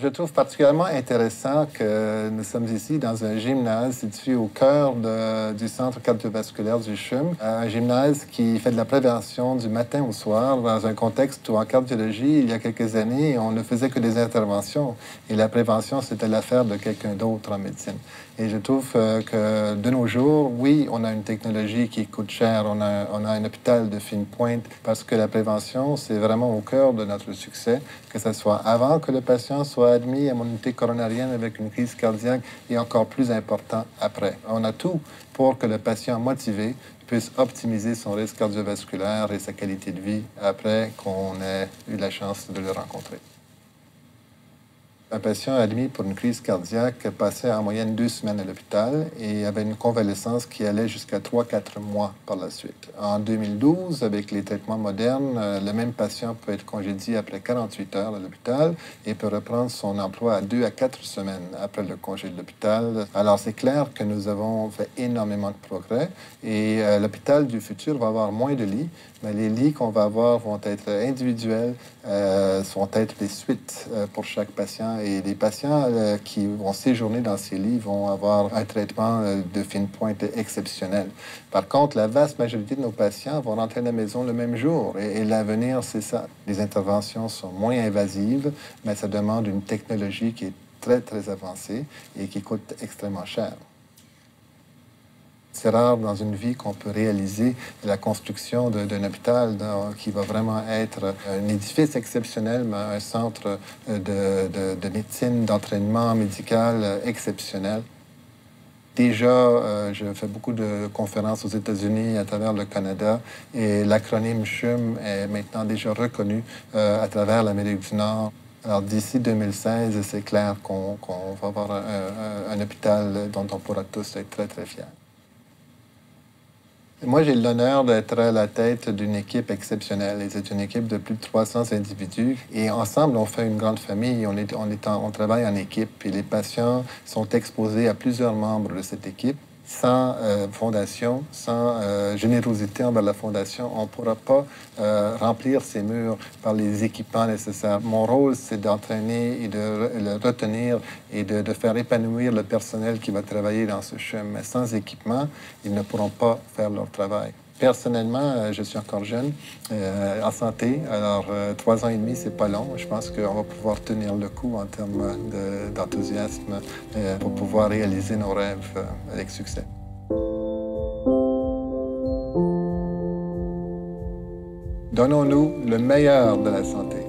Je trouve particulièrement intéressant que nous sommes ici dans un gymnase situé au cœur du centre cardiovasculaire du CHUM, un gymnase qui fait de la prévention du matin au soir dans un contexte où en cardiologie, il y a quelques années, on ne faisait que des interventions et la prévention, c'était l'affaire de quelqu'un d'autre en médecine. Et je trouve que de nos jours, oui, on a une technologie qui coûte cher, on a un hôpital de fine pointe parce que la prévention, c'est vraiment au cœur de notre succès, que ce soit avant que le patient soit admis à mon unité coronarienne avec une crise cardiaque et encore plus important après. On a tout pour que le patient motivé puisse optimiser son risque cardiovasculaire et sa qualité de vie après qu'on ait eu la chance de le rencontrer. Un patient admis pour une crise cardiaque passait en moyenne 2 semaines à l'hôpital et avait une convalescence qui allait jusqu'à 3-4 mois par la suite. En 2012, avec les traitements modernes, le même patient peut être congédié après 48 heures à l'hôpital et peut reprendre son emploi à 2 à 4 semaines après le congé de l'hôpital. Alors, c'est clair que nous avons fait énormément de progrès et l'hôpital du futur va avoir moins de lits, mais les lits qu'on va avoir vont être individuels, vont être des suites pour chaque patient. Et les patients qui vont séjourner dans ces lits vont avoir un traitement de fine pointe exceptionnel. Par contre, la vaste majorité de nos patients vont rentrer à la maison le même jour. Et l'avenir, c'est ça. Les interventions sont moins invasives, mais ça demande une technologie qui est très, très avancée et qui coûte extrêmement cher. C'est rare dans une vie qu'on peut réaliser la construction d'un hôpital qui va vraiment être un édifice exceptionnel, mais un centre de médecine, d'entraînement médical exceptionnel. Déjà, je fais beaucoup de conférences aux États-Unis, à travers le Canada, et l'acronyme CHUM est maintenant déjà reconnu à travers l'Amérique du Nord. Alors, d'ici 2016, c'est clair qu'on va avoir un hôpital dont on pourra tous être très, très fiers. Moi, j'ai l'honneur d'être à la tête d'une équipe exceptionnelle. C'est une équipe de plus de 300 individus. Et ensemble, on fait une grande famille. On travaille en équipe. Et les patients sont exposés à plusieurs membres de cette équipe. Sans fondation, sans générosité envers la fondation, on ne pourra pas remplir ces murs par les équipements nécessaires. Mon rôle, c'est d'entraîner et de le retenir et de faire épanouir le personnel qui va travailler dans ce CHUM. Mais sans équipement, ils ne pourront pas faire leur travail. Personnellement, je suis encore jeune, en santé. Alors, 3 ans et demi, c'est pas long. Je pense qu'on va pouvoir tenir le coup en termes d'enthousiasme pour pouvoir réaliser nos rêves avec succès. Donnons-nous le meilleur de la santé.